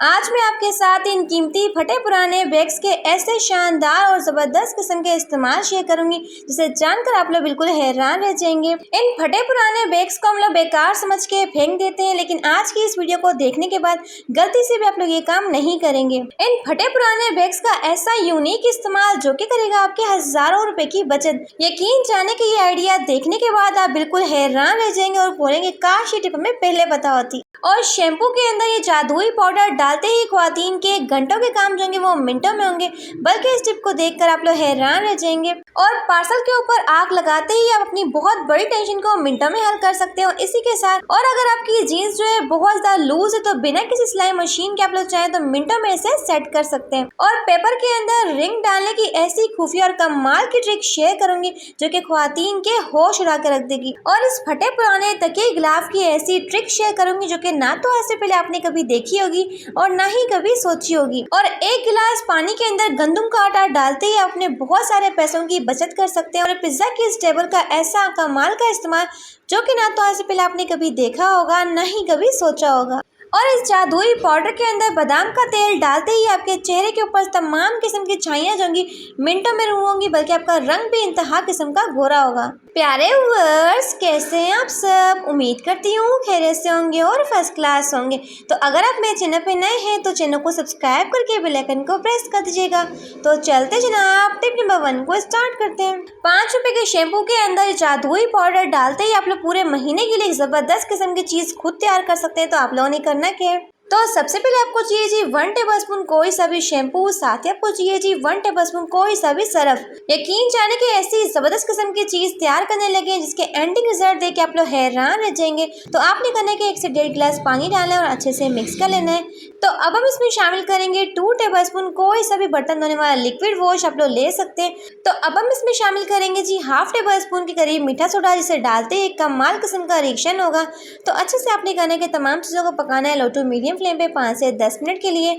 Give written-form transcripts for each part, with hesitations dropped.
आज मैं आपके साथ इन कीमती फटे पुराने बैग्स के ऐसे शानदार और ज़बरदस्त किस्म के इस्तेमाल शेयर करूंगी जिसे जानकर आप लोग बिल्कुल हैरान रह जाएंगे। इन फटे पुराने बैग्स को हम लोग बेकार समझ के फेंक देते हैं, लेकिन आज की इस वीडियो को देखने के बाद गलती से भी आप लोग ये काम नहीं करेंगे। इन फटे पुराने बैग्स का ऐसा यूनिक इस्तेमाल जो कि करेगा आपके हजारों रुपए की बचत। यकीन जाने कि ये आइडिया देखने के बाद आप बिल्कुल हैरान रह जाएंगे और बोलेंगे काश ये टिप हमें पहले पता होती। और शैम्पू के अंदर ये जादुई पाउडर डालते ही ख्वातीन के घंटों के काम जो होंगे वो मिनटों में होंगे, बल्कि इस टिप को देखकर आप लोग हैरान रह जाएंगे। और पार्सल के ऊपर आग लगाते ही आप अपनी बहुत बड़ी टेंशन को मिनटों में हल कर सकते हो इसी के साथ। और अगर आपकी जीन्स जो है बहुत ज्यादा लूज है तो बिना किसी सिलाई मशीन के आप लोग चाहें तो मिनटों में इसे सेट कर सकते हैं। और पेपर के अंदर रिंग डालने की ऐसी खुफिया और कमाल की ट्रिक शेयर करूंगी जो कि ख्वातीन के होश उड़ा कर रख देगी। और इस फटे पुराने तकिए गिलाफ की ऐसी ट्रिक शेयर करूंगी जो कि ना तो आज से पहले आपने कभी देखी होगी और ना ही कभी सोची होगी। और एक गिलास पानी के अंदर गंदम का आटा डालते ही आप अपने बहुत सारे पैसों की बचत कर सकते हैं। और पिज्जा की इस टेबल का ऐसा कमाल का इस्तेमाल जो कि ना तो आज से पहले आपने कभी देखा होगा ना ही कभी सोचा होगा। और इस जादुई पाउडर के अंदर बादाम का तेल डालते ही आपके चेहरे के ऊपर तमाम किस्म की छाइयां जो होंगी मिनटों में रिमूव होंगी, बल्कि आपका रंग भी इंतहा किस्म का गोरा होगा। प्यारे व्यूअर्स, कैसे हैं आप सब? उम्मीद करती हूँ खैरियत से होंगे और फर्स्ट क्लास होंगे। तो अगर आप मेरे चैनल पे नए हैं तो चैनल को सब्सक्राइब करके बेल आइकन को प्रेस कर दीजिएगा। तो चलते जनाब टिप नंबर 1 को स्टार्ट करते हैं। 5 रुपए के शैम्पू के अंदर जादुई पाउडर डालते ही आप लोग पूरे महीने के लिए जबरदस्त किस्म की चीज खुद तैयार कर सकते हैं। तो आप लोगों ने करना क्या है, तो सबसे पहले आपको चाहिए जी 1 टेबलस्पून कोई सा भी शैम्पू, साथ ही आपको चाहिए जी 1 टेबलस्पून कोई सा भी सरफ। यकीन जाने की ऐसी जबरदस्त किस्म की चीज तैयार करने लगे जिसके एंडिंग रिजल्ट देख के आप लोग हैरान रह जाएंगे। तो आपने करना है कि 1 से 1.5 गिलास पानी डालना है और अच्छे से मिक्स कर लेना है। तो अब हम इसमें शामिल करेंगे 2 टेबलस्पून कोई सा भी बर्तन धोने वाला लिक्विड वॉश आप लोग ले सकते हैं। तो अब हम इसमें शामिल करेंगे जी 1/2 टेबलस्पून के करीब मीठा सोडा, जिसे डालते ही कमाल किस्म का रिएक्शन होगा। तो अच्छे से आपने करना है कि तमाम चीज़ों को पकाना है लो टू मीडियम फ्लेम पे 5 से 10 मिनट के लिए।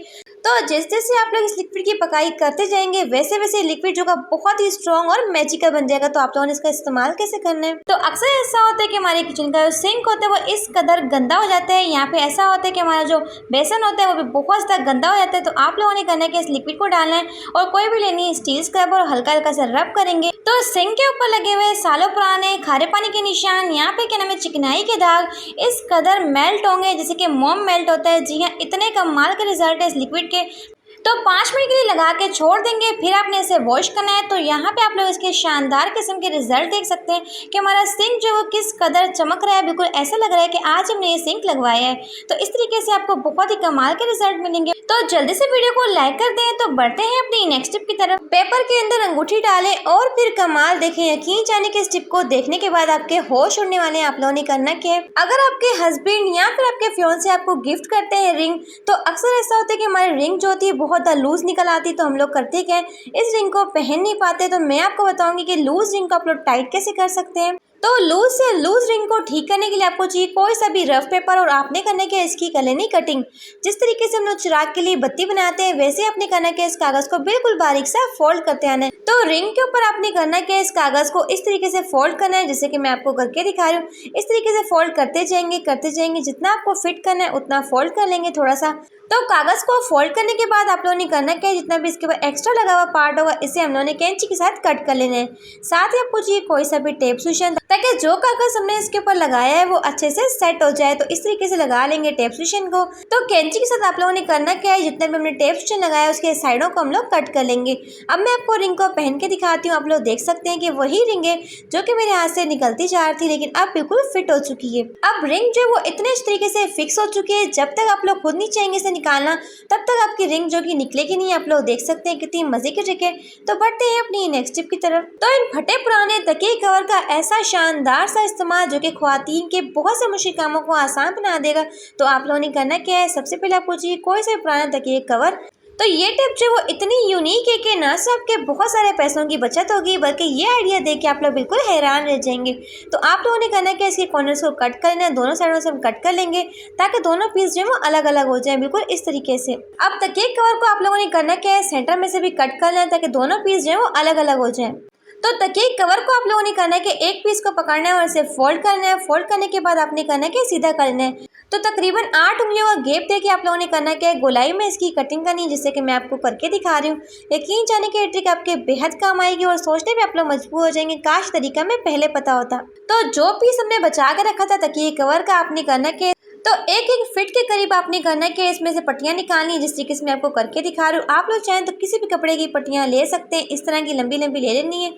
तो जैसे जैसे आप लोग इस लिक्विड की पकाई करते जाएंगे वैसे वैसे लिक्विड जो का बहुत ही स्ट्रॉन्ग और मैजिकल बन जाएगा। तो आप लोगों ने इसका इस्तेमाल कैसे करना है, तो अक्सर ऐसा होता है कि हमारे किचन का जो सिंक होता है वो इस कदर गंदा हो जाता है। यहाँ पे ऐसा होता है कि हमारा जो बेसन होता है वो भी बहुत ज़्यादा गंदा हो जाता है। तो आप लोगों ने करना है कि इस लिक्विड को डालना है और कोई भी लेनी है स्टील स्क्रब और हल्का हल्का से रब करेंगे। तो सिंक के ऊपर लगे हुए सालों पुराने खारे पानी के निशान, यहाँ पे क्या नाम है चिकनाई के दाग इस कदर मेल्ट होंगे जैसे कि मोम मेल्ट होता है। जी हाँ, इतने कमाल के रिजल्ट है इस लिक्विड के। तो 5 मिनट के लिए लगा के छोड़ देंगे, फिर आपने इसे वॉश करना है। तो यहाँ पे आप लोग इसके शानदार किस्म के रिजल्ट देख सकते हैं कि हमारा सिंक जो वो किस कदर चमक रहा है। बिल्कुल ऐसा लग रहा है कि आज हमने ये सिंक लगवाया है। तो इस तरीके से आपको बहुत ही कमाल के रिजल्ट मिलेंगे। तो जल्दी से वीडियो को लाइक कर दें। तो बढ़ते हैं अपनी नेक्स्ट टिप की तरफ। पेपर के अंदर अंगूठी डालें और फिर कमाल देखें। यकीन जाने कि इस टिप को देखने के बाद आपके होश उड़ने वाले हैं। आप लोगों ने करना क्या है, अगर आपके हस्बैंड या फिर आपके फियांसे आपको गिफ्ट करते हैं रिंग, तो अक्सर ऐसा होता है कि हमारी रिंग जो होती है बहुत लूज निकल आती। तो हम लोग करते क्या है, इस रिंग को पहन नहीं पाते। तो मैं आपको बताऊंगी कि लूज रिंग को आप लोग टाइट कैसे कर सकते हैं। तो लूज से लूज रिंग को ठीक करने के लिए आपको चाहिए कोई सा भी रफ पेपर और आपने करने के इसकी कलेनी कटिंग। जिस तरीके से हम लोग चिराग के लिए बत्ती बनाते हैं वैसे आपने करना के इस कागज को बिल्कुल बारीक सा फोल्ड करते आना है। तो रिंग के ऊपर आपने करना के इस कागज को इस तरीके से फोल्ड करना है जैसे कि मैं आपको करके दिखा रही हूँ। इस तरीके से फोल्ड करते जाएंगे, जितना आपको फिट करना है उतना फोल्ड कर लेंगे थोड़ा सा। तो कागज को फोल्ड करने के बाद आप लोगों ने करना क्या है, जितना भी इसके ऊपर एक्स्ट्रा लगा हुआ पार्ट होगा इसे हम लोगों ने कैंची के साथ कट कर लेना है। साथ ही आपको चाहिए कोई सा भी टेप सुशन, ताकि जो कागज हमने इसके ऊपर लगाया है वो अच्छे से सेट हो जाए। तो इस तरीके से लगा लेंगे टेप सुशन को। तो कैंची के साथ आप लोगों ने करना क्या है, जितने भी हमने टेप सुशन लगाया है उसके साइडों को हम लोग कट कर लेंगे। अब मैं आपको रिंग को पहन के दिखाती हूँ। आप लोग देख सकते हैं कि वही रिंग है जो कि मेरे हाथ से निकलती जा रही थी, लेकिन अब बिल्कुल फिट हो चुकी है। अब रिंग जो वो इतने तरीके से फिक्स हो चुकी है, जब तक आप लोग खुद नहीं चाहेंगे इसे निकालना तब तक आपकी रिंग जो कि निकलेगी नहीं। आप लोग देख सकते हैं कितनी मजे की ट्रिक है। तो बढ़ते हैं अपनी नेक्स्ट टिप की तरफ। तो इन फटे पुराने तकिए कवर का ऐसा शानदार सा इस्तेमाल जो कि ख्वातीन के बहुत से मुश्किल कामों को आसान बना देगा। तो आप लोगों ने करना क्या है, सबसे पहले आपको चाहिए कोई से पुराना तकिए कवर। तो ये टिप जो वो इतनी यूनिक है कि न सिर्फ आपके बहुत सारे पैसों की बचत होगी, बल्कि ये आइडिया देख के आप लोग बिल्कुल हैरान रह जाएंगे। तो आप लोगों ने करना है कि इसके कॉर्नर्स को कट कर लेना है, दोनों साइडों से हम कट कर लेंगे ताकि दोनों पीस जो है वो अलग अलग हो जाए, बिल्कुल इस तरीके से। अब तकिए कवर को आप लोगों ने करना क्या है, सेंटर में से भी कट कर लेना है ताकि दोनों पीस जो है वो अलग अलग हो जाए। तो तकिए कवर को आप लोगों ने करना है कि एक पीस को पकड़ना है और इसे फोल्ड करना है। फोल्ड करने के बाद आपने करना है कि सीधा करना है। तो तकरीबन 8 उंगलियों का गैप देके आप लोगों ने करना है गोलाई में इसकी कटिंग करनी है, जिससे कि मैं आपको करके दिखा रही हूँ। यकीन जाने की ट्रिक आपके बेहद काम आएगी और सोचने में आप लोग मजबूर हो जाएंगे, काश तरीका में पहले पता होता। तो जो पीस हमने बचा के रखा था तकिए कवर का, आपने करना है तो एक एक फिट के करीब आपने करना है कि इसमें से पट्टियां निकालनी है, जिस तरीके से मैं आपको करके दिखा रही हूँ। आप लोग चाहें तो किसी भी कपड़े की पट्टियां ले सकते हैं, इस तरह की लंबी लंबी ले लेनी है।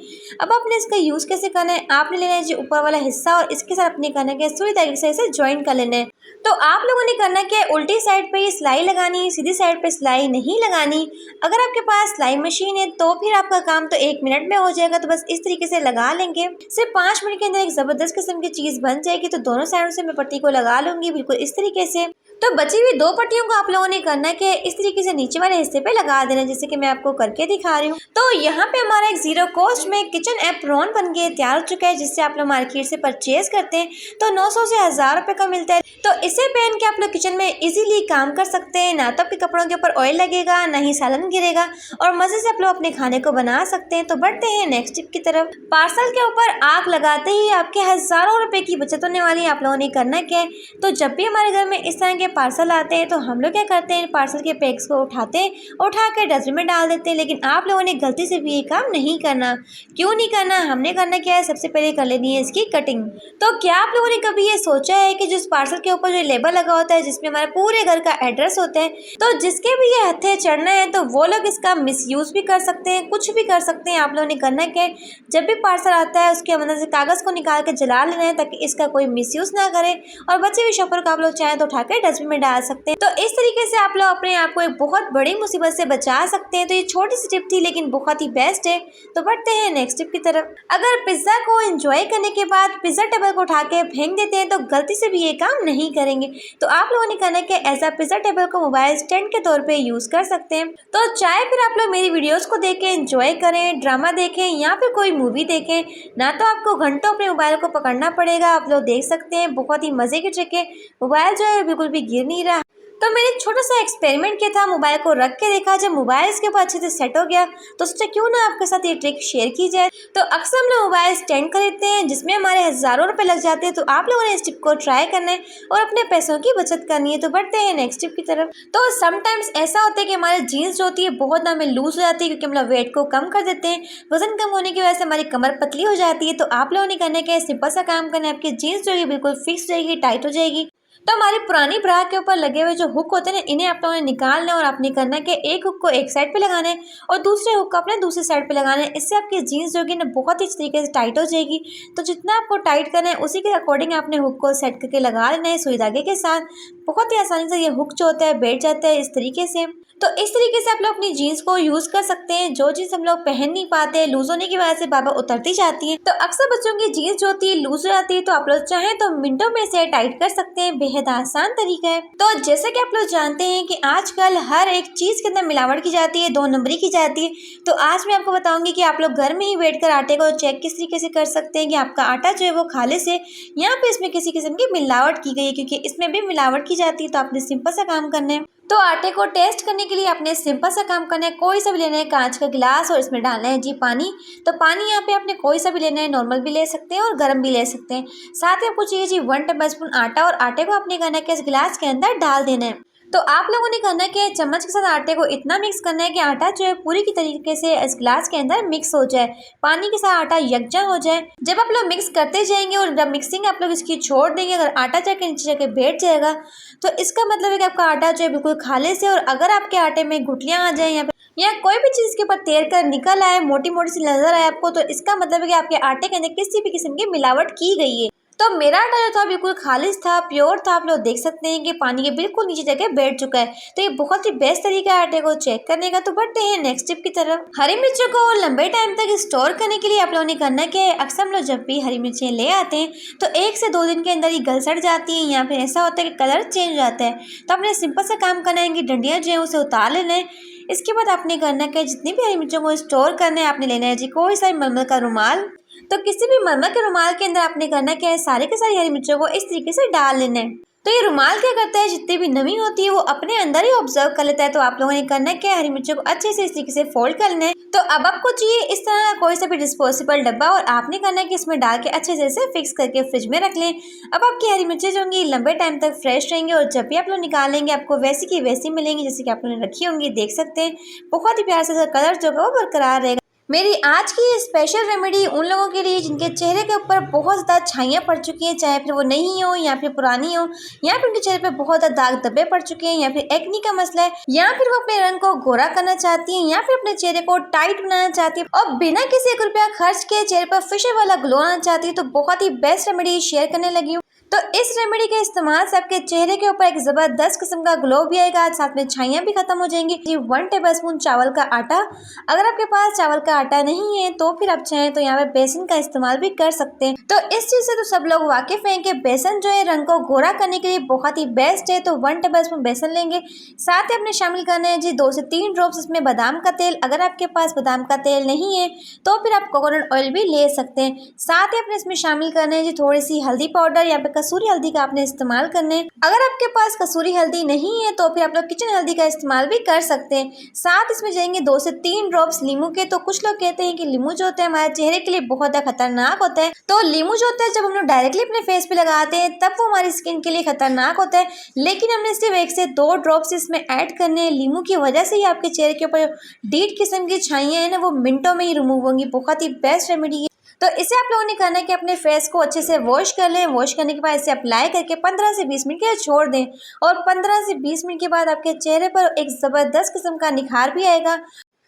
अब आपने इसका यूज़ कैसे करना है, आपने लेना है जी ऊपर वाला हिस्सा और इसके साथ अपने करना है सुई धागे से इसे ज्वाइन कर लेना है। तो आप लोगों ने करना है उल्टी साइड पे ये सिलाई लगानी है, सीधी साइड पे सिलाई नहीं लगानी। अगर आपके पास सिलाई मशीन है तो फिर आपका काम तो 1 मिनट में हो जाएगा। तो बस इस तरीके से लगा लेंगे, सिर्फ 5 मिनट के अंदर एक ज़बरदस्त किस्म की चीज़ बन जाएगी। तो दोनों साइडों से मैं पट्टी को लगा लूंगी बिल्कुल इस तरीके से। तो बची हुई 2 पट्टियों को आप लोगों ने करना है कि इस तरीके से नीचे वाले हिस्से पे लगा देना, जैसे कि मैं आपको करके दिखा रही हूँ। तो यहाँ पे हमारा एक जीरो कॉस्ट में किचन एप्रॉन बन के तैयार हो चुका है, जिससे आप लोग मार्केट से परचेज करते हैं तो 900 से 1000 रुपये का मिलता है। तो इसे पहन के आप लोग किचन में इजीली काम कर सकते हैं, ना तो आपके कपड़ों के ऊपर ऑयल लगेगा, ना ही सालन गिरेगा और मजे से आप लोग अपने खाने को बना सकते हैं। तो बढ़ते हैं नेक्स्ट टिप की तरफ। पार्सल के ऊपर आग लगाते ही आपके हज़ारों रुपए की बचत होने वाली है। आप लोगों ने करना क्या है, तो जब भी हमारे घर में इस तरह के पार्सल आते हैं तो हम लोग क्या करते हैं, पार्सल के पैक्स को उठाते हैं, उठा के डस्टबिन में डाल देते हैं। लेकिन आप लोगों ने गलती से भी ये काम नहीं करना। क्यों नहीं करना, हमने करना क्या है, सबसे पहले कर लेनी है इसकी कटिंग। तो क्या आप लोगों ने कभी ये सोचा है कि जिस पार्सल के ऊपर जो लेबल लगा होता है जिसमें हमारे पूरे घर का एड्रेस होता है, तो जिसके भी ये हथे चढ़ना है तो वो लोग इसका मिसयूज भी कर सकते हैं, कुछ भी कर सकते हैं। आप लोगों ने करना क्या है, जब भी पार्सल आता है उसके अंदर से कागज़ को निकाल के जला लेना है ताकि इसका कोई मिसयूज ना करे और बचे हुए शॉपर को आप लोग चाहें तो उठा के डस्टबिन में डाल सकते हैं। तो इस तरीके से आप लोग अपने आप को एक बहुत बड़ी मुसीबत से बचा सकते हैं। तो ये छोटी सी टिप थी लेकिन बहुत ही बेस्ट है। तो बढ़ते हैं नेक्स्ट टिप की तरफ। अगर पिज्ज़ा को एंजॉय करने के बाद पिज्ज़ा टेबल को उठा के फेंक देते हैं तो गलती से भी ये काम नहीं करेंगे। तो आप लोगों ने करना है कि एज अ पिज्ज़ा टेबल को मोबाइल स्टैंड के तौर पे यूज़ कर सकते हैं। तो चाहे फिर आप लोग मेरी वीडियोस को देखें, एंजॉय करें, ड्रामा देखें या फिर कोई मूवी देखें, ना तो आपको घंटों अपने मोबाइल को पकड़ना पड़ेगा। आप लोग देख सकते हैं, बहुत ही मज़े की ट्रिक है। मोबाइल जो है बिल्कुल भी गिर नहीं रहा। तो मैंने एक छोटा सा एक्सपेरिमेंट किया था, मोबाइल को रख के देखा, जब मोबाइल इसके ऊपर अच्छे से सेट हो गया तो सोचा क्यों ना आपके साथ ये ट्रिक शेयर की जाए। तो अक्सर हम लोग मोबाइल स्टैंड खरीदते हैं जिसमें हमारे हज़ारों रुपए लग जाते हैं। तो आप लोगों ने इस टिप को ट्राई करना है और अपने पैसों की बचत करनी है। तो बढ़ते हैं नेक्स्ट टिप की तरफ। तो समटाइम्स ऐसा होता है कि हमारी जीन्स जो होती है बहुत हमें लूज हो जाती है, क्योंकि हम लोग वेट को कम कर देते हैं। वजन कम होने की वजह से हमारी कमर पतली हो जाती है। तो आप लोगों ने करना है सिंपल सा काम करना है, आपकी जीन्स जो है बिल्कुल फिक्स रहेगी, टाइट हो जाएगी। तो हमारी पुरानी ब्रा के ऊपर लगे हुए जो हुक होते हैं ना, इन्हें आप लोगों ने निकालना है और आपने करना है कि एक हुक को एक साइड पे लगाना है और दूसरे हुक को अपने दूसरी साइड पे लगाना है। इससे आपकी जीन्स जो है ना बहुत ही तरीके से टाइट हो जाएगी। तो जितना आपको टाइट करना है उसी के अकॉर्डिंग आपने हुक को सेट करके लगा लेना है सुई धागे के साथ। बहुत ही आसानी से ये हुक जो होता है बैठ जाता है इस तरीके से। तो इस तरीके से आप लोग अपनी जीन्स को यूज़ कर सकते हैं। जो जीन्स हम लोग पहन नहीं पाते, लूज होने की वजह से बार बार उतरती जाती है, तो अक्सर बच्चों की जीन्स जो होती है लूज हो जाती है। तो आप लोग चाहें तो मिनटों में से टाइट कर सकते हैं, बेहद आसान तरीका है। तो जैसे कि आप लोग जानते हैं कि आजकल हर एक चीज़ के अंदर मिलावट की जाती है, 2 नंबरी की जाती है। तो आज मैं आपको बताऊंगी कि आप लोग घर में ही बैठ कर आटे को चेक किस तरीके से कर सकते हैं कि आपका आटा जो है वो खालिस है या फिर इसमें किसी किस्म की मिलावट की गई है, क्योंकि इसमें भी मिलावट की जाती है। तो आपने सिंपल सा काम करना है। तो आटे को टेस्ट करने के लिए आपने सिंपल सा काम करना है, कोई सा भी लेना है कांच का गिलास और इसमें डालना है जी पानी। तो पानी यहाँ पे आपने कोई सा भी लेना है, नॉर्मल भी ले सकते हैं और गर्म भी ले सकते हैं। साथ ही आपको चाहिए जी 1 टेबलस्पून आटा और आटे को आपने करना है कि इस गिलास के अंदर डाल देना है। तो आप लोगों ने करना है कि चम्मच के साथ आटे को इतना मिक्स करना है कि आटा जो है पूरी की तरीके से इस गिलास के अंदर मिक्स हो जाए, पानी के साथ आटा यकजा हो जाए। जब आप लोग मिक्स करते जाएंगे और जब मिक्सिंग आप लोग इसकी छोड़ देंगे, अगर आटा जाके नीचे जाके बैठ जाएगा तो इसका मतलब है कि आपका आटा जो है बिल्कुल खालिस है। और अगर आपके आटे में गुठलियाँ आ जाए या कोई भी चीज़ के ऊपर तैर कर निकल आए, मोटी मोटी सी नजर आए आपको, तो इसका मतलब है कि आपके आटे के अंदर किसी भी किस्म की मिलावट की गई है। तो मेरा आटा जो था बिल्कुल खालिस था, प्योर था। आप लोग देख सकते हैं कि पानी के बिल्कुल नीचे जाके बैठ चुका है। तो ये बहुत ही बेस्ट तरीका है आटे को चेक करने का। तो बढ़ते हैं नेक्स्ट टिप की तरफ। हरी मिर्चों को लंबे टाइम तक स्टोर करने के लिए आप लोगों ने करना है कि अक्सर हम लोग जब भी हरी मिर्चें ले आते हैं तो 1 से 2 दिन के अंदर ही गल सड़ जाती है या फिर ऐसा होता है कि कलर चेंज हो जाता है। तो आपने सिंपल सा काम करना है कि डंडियाँ जो है उसे उतार लेना है। इसके बाद आपने करना है कि जितनी भी हरी मिर्चों को स्टोर करना है आपने लेना है जी कोई सा मलमल का रुमाल। तो किसी भी मरमर के रुमाल के अंदर आपने करना क्या है, सारे के सारी हरी मिर्चों को इस तरीके से डाल लेना है। तो ये रुमाल क्या करता है, जितनी भी नमी होती है वो अपने अंदर ही ऑब्जर्व कर लेता है। तो आप लोगों ने करना क्या है, हरी मिर्चों को अच्छे से इस तरीके से फोल्ड कर लेना है। तो अब आपको चाहिए इस तरह का कोई सा भी डिस्पोजेबल डब्बा, और आपने करना है कि इसमें डाल के अच्छे से इसे फिक्स करके फ्रिज में रख लें। अब आपकी हरी मिर्चें जो होंगी लंबे टाइम तक फ्रेश रहेंगी, और जब भी आप लोग निकालेंगे आपको वैसी की वैसी मिलेंगी जैसे कि आप लोगों ने रखी होंगी। देख सकते हैं बहुत ही प्यार से कलर जो है वो बरकरार रहेगा। मेरी आज की ये स्पेशल रेमेडी उन लोगों के लिए जिनके चेहरे के ऊपर बहुत ज़्यादा छाइयाँ पड़ चुकी हैं, चाहे फिर वो नई हो या फिर पुरानी हो, या फिर उनके चेहरे पे बहुत ज़्यादा दाग धब्बे पड़ चुके हैं, या फिर एक्नी का मसला है, या फिर वो अपने रंग को गोरा करना चाहती हैं, या फिर अपने चेहरे को टाइट बनाना चाहती है और बिना किसी ₹1 खर्च के चेहरे पर फेशियल वाला ग्लो आना चाहती है। तो बहुत ही बेस्ट रेमेडी शेयर करने लगी हूँ। तो इस रेमेडी के इस्तेमाल से आपके चेहरे के ऊपर एक ज़बरदस्त किस्म का ग्लो भी आएगा, साथ में छाइयाँ भी खत्म हो जाएंगी। 1 टेबलस्पून चावल का आटा, अगर आपके पास चावल का आटा नहीं है तो फिर आप चाहें तो यहाँ पे बेसन का इस्तेमाल भी कर सकते हैं। तो इस चीज़ से तो सब लोग वाकिफ हैं कि बेसन जो है रंग को गोरा करने के लिए बहुत ही बेस्ट है। तो 1 टेबलस्पून बेसन लेंगे, साथ ही अपने शामिल करना है जी 2 से 3 ड्रॉप्स इसमें बादाम का तेल। अगर आपके पास बादाम का तेल नहीं है तो फिर आप कोकोनट ऑयल भी ले सकते हैं। साथ ही अपने इसमें शामिल करना है जी थोड़ी सी हल्दी पाउडर, या फिर कसूरी हल्दी का आपने इस्तेमाल करना है। अगर आपके पास कसूरी हल्दी नहीं है तो फिर आप लोग किचन हल्दी का इस्तेमाल भी कर सकते हैं। साथ इसमें जाएंगे 2 से 3 ड्रॉप्स नींबू के। तो कुछ लोग कहते हैं कि नींबू जो होता है हमारे चेहरे के लिए बहुत ज़्यादा खतरनाक होता है। तो नींबू जो होता है जब हम लोग डायरेक्टली अपने फेस पे लगाते हैं तब वो हमारी स्किन के लिए खतरनाक होता है, लेकिन हमने सिर्फ 1 से 2 ड्रॉप्स इसमें ऐड करने हैं। नींबू की वजह से ही आपके चेहरे के ऊपर डीट किस्म की छाइयाँ हैं ना वो मिनटों में ही रिमूव होंगी। बहुत ही बेस्ट रेमेडी है। तो इसे आप लोगों ने करना है कि अपने फेस को अच्छे से वॉश कर लें। वॉश करने के बाद इसे अप्लाई करके 15 से 20 मिनट के लिए छोड़ दें, और 15 से 20 मिनट के बाद आपके चेहरे पर एक ज़बरदस्त किस्म का निखार भी आएगा।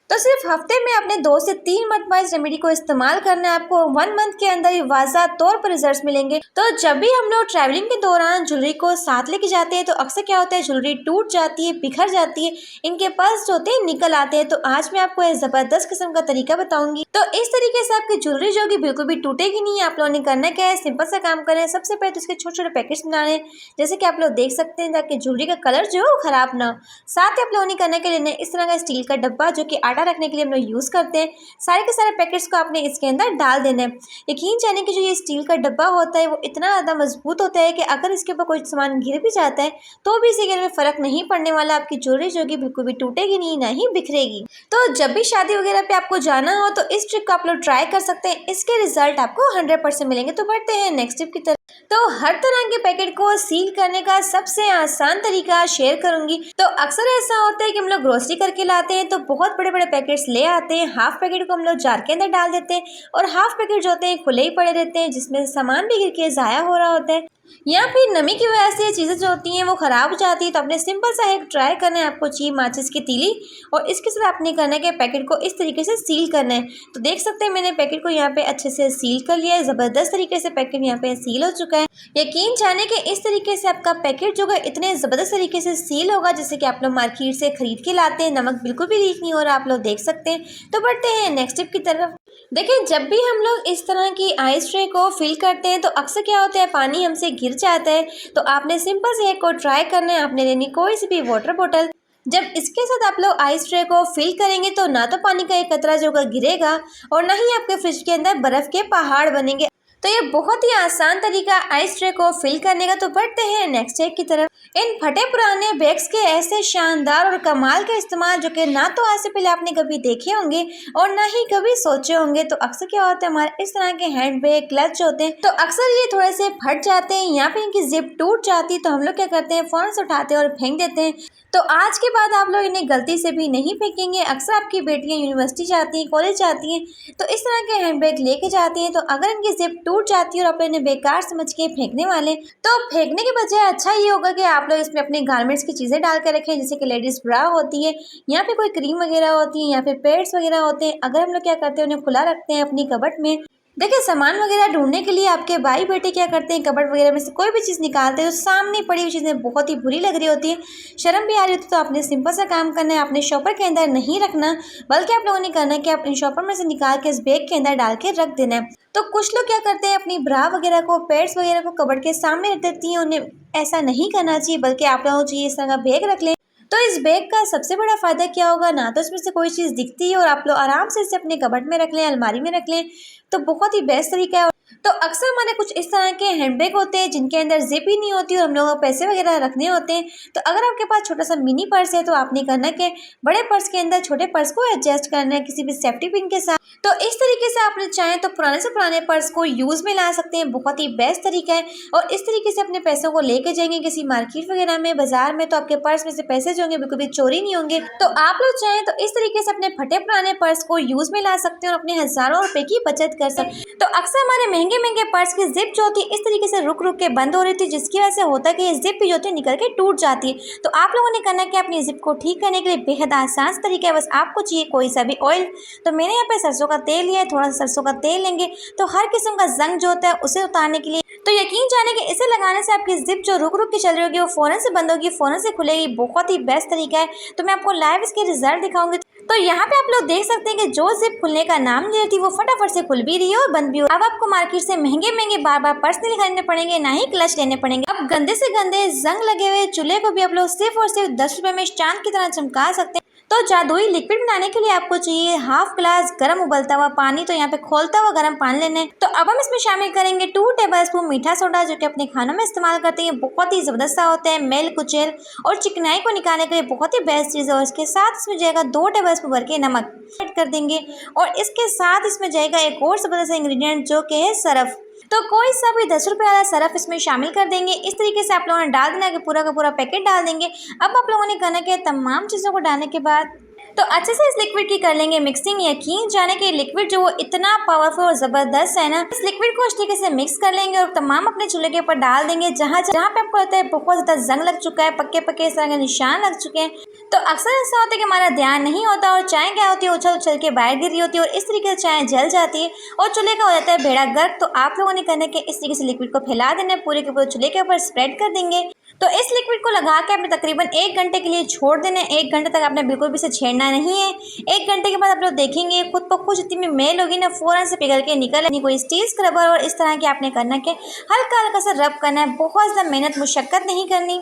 तो सिर्फ हफ्ते में आपने 2 से 3 मरतबा इस रेमेडी को इस्तेमाल करना है। आपको 1 मंथ के अंदर ही वाज़ह तौर पर रिजल्ट्स मिलेंगे। तो जब भी हम लोग ट्रैवलिंग के दौरान ज्वेलरी को साथ लेके जाते हैं तो अक्सर क्या होता है, ज्वेलरी टूट जाती है, बिखर जाती है, इनके पर्स जो होते हैं निकल आते हैं। तो आज मैं आपको एक ज़बरदस्त किस्म का तरीका बताऊंगी। तो इस तरीके से आपकी ज्वेलरी जो होगी बिल्कुल भी टूटेगी नहीं। आप लोगों ने करना क्या है, सिंपल सा काम करें। सबसे पहले तो इसके छोटे छोटे पैकेट्स बनाने हैं, जैसे कि आप लोग देख सकते हैं, ताकि ज्वेलरी का कलर जो है वो खराब ना हो। साथ ही आप लोगों ने करना के लिए इस तरह का स्टील का डब्बा, जो कि आटा रखने के लिए हम लोग यूज़ करते हैं, सारे के सारे पैकेट्स को आपने इसके अंदर डाल देना है। यकीन जाने कि जो ये स्टील का डब्बा होता है वो इतना ज़्यादा मजबूत होता है कि अगर इसके ऊपर कोई सामान गिर भी जाता है तो भी इसके में फ़र्क नहीं पड़ने वाला। आपकी ज्वेलरी जो होगी बिल्कुल भी टूटेगी नहीं, ना ही बिखरेगी। तो जब भी शादी वगैरह पे आपको जाना हो तो इस ट्रिक को आप लोग ट्राई कर सकते हैं। इसके रिजल्ट आपको 100% मिलेंगे। तो बढ़ते हैं नेक्स्ट टिप की तरफ। तो हर तरह के पैकेट को सील करने का सबसे आसान तरीका शेयर करूंगी। तो अक्सर ऐसा होता है कि हम लोग ग्रोसरी करके लाते हैं तो बहुत बड़े बड़े पैकेट्स ले आते हैं। हाफ पैकेट को हम लोग जार के अंदर डाल देते हैं, और हाफ पैकेट जो होते हैं खुले ही पड़े रहते हैं, जिसमें सामान भी गिर के ज़ाया हो रहा होता है, या फिर नमी की वजह से चीज़ें जो होती हैं वो ख़राब हो जाती है। तो अपने सिंपल सा एक ट्राई करना है। आपको चाहिए माचिस की तीली, और इसके साथ आपने करना है कि पैकेट को इस तरीके से सील करना है। तो देख सकते हैं मैंने पैकेट को यहाँ पे अच्छे से सील कर लिया है। ज़बरदस्त तरीके से पैकेट यहाँ पे सील हो चुका है। यकीन जाने कि इस तरीके से आपका पैकेट जो है इतने ज़बरदस्त तरीके से सील होगा जैसे कि आप लोग मार्केट से खरीद के लाते हैं। नमक बिल्कुल भी लीक नहीं हो रहा, आप लोग देख सकते हैं। तो बढ़ते हैं नेक्स्ट टिप की तरफ। देखिए, जब भी हम लोग इस तरह की आइस ट्रे को फिल करते हैं तो अक्सर क्या होता है, पानी हमसे गिर जाता है। तो आपने सिंपल से एक को ट्राई करना है। आपने लेनी कोई सी भी वाटर बोतल। जब इसके साथ आप लोग आइस ट्रे को फिल करेंगे तो ना तो पानी का एक कतरा जो गिरेगा, और ना ही आपके फ्रिज के अंदर बर्फ़ के पहाड़ बनेंगे। तो ये बहुत ही आसान तरीका आइस ट्रे को फिल करने का। तो बढ़ते हैं नेक्स्ट स्टेप की तरफ। इन फटे पुराने बैग्स के ऐसे शानदार और कमाल के इस्तेमाल जो कि ना तो आज से पहले आपने कभी देखे होंगे और ना ही कभी सोचे होंगे। तो अक्सर क्या होता है, हमारे इस तरह के हैंड बैग क्लच होते हैं तो अक्सर ये थोड़े से फट जाते हैं या फिर इनकी जिप टूट जाती है। तो हम लोग क्या करते हैं, फ़ौरन से उठाते हैं और फेंक देते हैं। तो आज के बाद आप लोग इन्हें गलती से भी नहीं फेंकेंगे। अक्सर आपकी बेटियां यूनिवर्सिटी जाती हैं, कॉलेज जाती हैं, तो इस तरह के हैंड बैग लेके जाती हैं। तो अगर इनकी जिप टूट जाती है और आप इन्हें बेकार समझ के फेंकने वाले, तो फेंकने के बजाय अच्छा ये होगा कि आप लोग इसमें अपने गारमेंट्स की चीज़ें डाल कर रखें, जैसे कि लेडीज़ ब्रा होती है, या फिर कोई क्रीम वगैरह होती है, या फिर पैड्स वगैरह होते हैं। अगर हम लोग क्या करते हैं, उन्हें खुला रखते हैं अपनी कबर्ड में। देखिए, सामान वगैरह ढूंढने के लिए आपके भाई बेटे क्या करते हैं, कबर्ड वगैरह में से कोई भी चीज़ निकालते हैं तो सामने पड़ी हुई चीज़ें बहुत ही बुरी लग रही होती है, शर्म भी आ रही होती है। तो आपने सिंपल सा काम करना है, आपने शॉपर के अंदर नहीं रखना, बल्कि आप लोगों ने करना है कि आप इन शॉपर में से निकाल के इस बैग के अंदर डाल के रख देना है। तो कुछ लोग क्या करते हैं, अपनी ब्रा वगैरह को, पैड्स वगैरह को कबर्ड के सामने रख देती हैं। उन्हें ऐसा नहीं करना चाहिए, बल्कि आप लोगों को चाहिए इस तरह का बैग रख लें। तो इस बैग का सबसे बड़ा फ़ायदा क्या होगा, ना तो इसमें से कोई चीज़ दिखती है और आप लोग आराम से इसे अपने कबर्ड में रख लें, अलमारी में रख लें। तो बहुत ही बेस्ट तरीका है। तो अक्सर हमारे कुछ इस तरह के हैंडबैग होते हैं जिनके अंदर जिप ही नहीं होती और हम लोगों को पैसे वगैरह रखने होते हैं। तो अगर आपके पास छोटा सा मिनी पर्स है तो आपने करना है कि बड़े पर्स के अंदर छोटे पर्स को एडजस्ट करना है किसी भी सेफ्टी पिन के साथ। तो इस तरीके से आपने चाहें तो पुराने से पुराने पर्स को यूज़ में ला सकते हैं, बहुत ही बेस्ट तरीका है। और इस तरीके से अपने पैसों को लेके जाएंगे किसी मार्केट वगैरह में, बाजार में, तो आपके पर्स में से पैसे जो होंगे बिल्कुल भी चोरी नहीं होंगे। तो आप लोग चाहें तो इस तरीके से अपने फटे पुराने पर्स को यूज़ में ला सकते हैं और अपने हज़ारों रुपए की बचत कर सकते हैं। तो अक्सर हमारे महंगे महंगे पर्स की जिप जो होती है इस तरीके से रुक रुक के बंद हो रही थी, जिसकी वजह से होता है कि ये जिप जो होती है निकल के टूट जाती है। तो आप लोगों ने करना है कि अपनी जिप को ठीक करने के लिए बेहद आसान तरीका है, बस आपको चाहिए कोई सा भी ऑयल। तो मैंने यहाँ पे सरसों का तेल लिया है, थोड़ा सा सरसों का तेल लेंगे। तो हर किस्म का जंग जो होता है उसे उतारने के लिए तो यकीन जाने कि इसे लगाने से आपकी जिप जो रुक रुक के चल रही होगी वो फ़ौरन से बंद होगी, फ़ौरन से खुलेगी। बहुत ही बेस्ट तरीका है। तो मैं आपको लाइव इसके रिजल्ट दिखाऊंगी। तो यहाँ पे आप लोग देख सकते हैं कि जो जिप खुलने का नाम ले रही थी वो फटाफट से खुल भी रही है और बंद भी हो। अब आपको मार्केट से महंगे महंगे बार बार पर्स नहीं खरीदने पड़ेंगे, ना ही क्लच लेने पड़ेंगे। अब गंदे से गंदे जंग लगे हुए चूल्हे को भी आप लोग सिर्फ और सिर्फ 10 रुपए में चांद की तरह चमका सकते हैं। तो जादुई लिक्विड बनाने के लिए आपको चाहिए हाफ ग्लास गर्म उबलता हुआ पानी। तो यहाँ पे खोलता हुआ गर्म पानी लेना है। तो अब हम इसमें शामिल करेंगे 2 टेबलस्पून मीठा सोडा, जो कि अपने खानों में इस्तेमाल करते हैं। बहुत ही ज़बरदस्त होता है, मेल कुचेल और चिकनाई को निकालने के लिए बहुत ही बेस्ट चीज़ है। और इसके साथ इसमें जाएगा 2 टेबलस्पून भर के नमक ऐड कर देंगे। और इसके साथ इसमें जाएगा एक और ज़बरदस्त इंग्रेडिएंट जो कि है सरफ। तो कोई सा भी 10 रुपये वाला सरफ इसमें शामिल कर देंगे। इस तरीके से आप लोगों ने डाल देना कि पूरा का पूरा पैकेट डाल देंगे। अब आप लोगों ने करना कि तमाम चीज़ों को डालने के बाद तो अच्छे से इस लिक्विड की कर लेंगे मिक्सिंग। यकीन जाने कि लिक्विड जो वो इतना पावरफुल और ज़बरदस्त है ना, इस लिक्विड को इस तरीके से मिक्स कर लेंगे और तमाम अपने चूल्हे के ऊपर डाल देंगे जहाँ जहाँ पे आपको लगता है बहुत ज़्यादा जंग लग चुका है, पक्के पक्के इस तरह के निशान लग चुके हैं। तो अक्सर ऐसा होता है कि हमारा ध्यान नहीं होता और चाय क्या होती है उछल उछल के बाहर गिर रही होती है और इस तरीके से चाय जल जाती है और चूल्हे का हो जाता है बेड़ा गर्क। तो आप लोगों ने करना कि इस तरीके से लिक्विड को फैला देना है, पूरे के पूरे चूल्हे के ऊपर स्प्रेड कर देंगे। तो इस लिक्विड को लगा के आपने तकरीबन 1 घंटे के लिए छोड़ देना है। 1 घंटे तक आपने बिल्कुल भी इसे छेड़ना नहीं है। 1 घंटे के बाद आप लोग देखेंगे खुद ब खुद जितनी भी मेल होगी ना फ़ौरन से पिघल के निकल आएगी। कोई स्टील स्क्रबर और इस तरह के आपने करना कि हल्का हल्का सा रब करना है, बहुत ज़्यादा मेहनत मुशक्क़त नहीं करनी।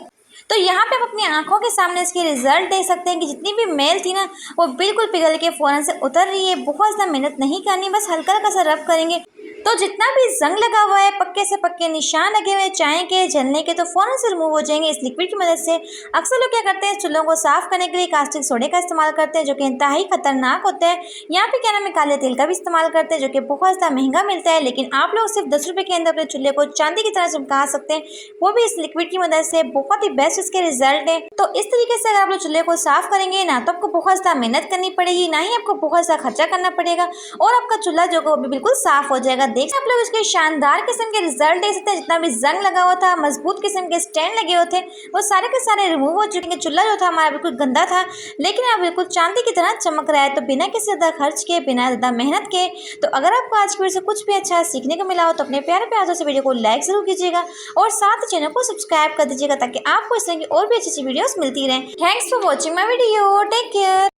तो यहाँ पे आप अपनी आंखों के सामने इसके रिजल्ट देख सकते हैं कि जितनी भी मेल थी ना वो बिल्कुल पिघल के फ़ौरन से उतर रही है। बहुत ज़्यादा मेहनत नहीं करनी, बस हल्का हल्का सा रब करेंगे। तो जितना भी जंग लगा हुआ है, पक्के से पक्के निशान लगे हुए हैं चाय के जलने के, तो फ़ौरन से रिमूव हो जाएंगे इस लिक्विड की मदद से। अक्सर लोग क्या करते हैं चूल्हों को साफ़ करने के लिए कास्टिक सोडे का इस्तेमाल करते हैं, जो कि इंतहाई खतरनाक होता है। यहाँ पे क्या नाम है काले तेल का भी इस्तेमाल करते हैं, जो कि बहुत ज़्यादा महंगा मिलता है। लेकिन आप लोग सिर्फ 10 रुपये के अंदर अपने चूल्हे को चांदी की तरह चमका सकते हैं, वो भी इस लिक्विड की मदद से। बहुत ही बेस्ट इसके रिजल्ट है। तो इस तरीके से अगर आप लोग चूल्हे को साफ़ करेंगे ना तो आपको बहुत ज़्यादा मेहनत करनी पड़ेगी, ना ही आपको बहुत ज़्यादा खर्चा करना पड़ेगा और आपका चूल्हा जो वो भी बिल्कुल साफ़ हो जाएगा। देख आप लोग इसके शानदार किस्म के रिजल्ट देख सकते हैं। जितना भी जंग लगा हुआ था, मजबूत किस्म के स्टैंड लगे हुए थे, वो सारे के सारे रिमूव हो चुके हैं। चूल्हा जो था हमारा बिल्कुल गंदा था, लेकिन अब बिल्कुल चांदी की तरह चमक रहा है। तो बिना किसी ज़्यादा खर्च के, बिना ज़्यादा मेहनत के। तो अगर आपको आज की वीडियो से कुछ भी अच्छा सीखने को मिला हो तो अपने प्यारे प्यारे हाथों से वीडियो को लाइक ज़रूर कीजिएगा और साथ ही चैनल को सब्सक्राइब कर दीजिएगा ताकि आपको इस तरह की और भी अच्छी अच्छी वीडियोस मिलती रहें। Thanks for watching my video. Take care.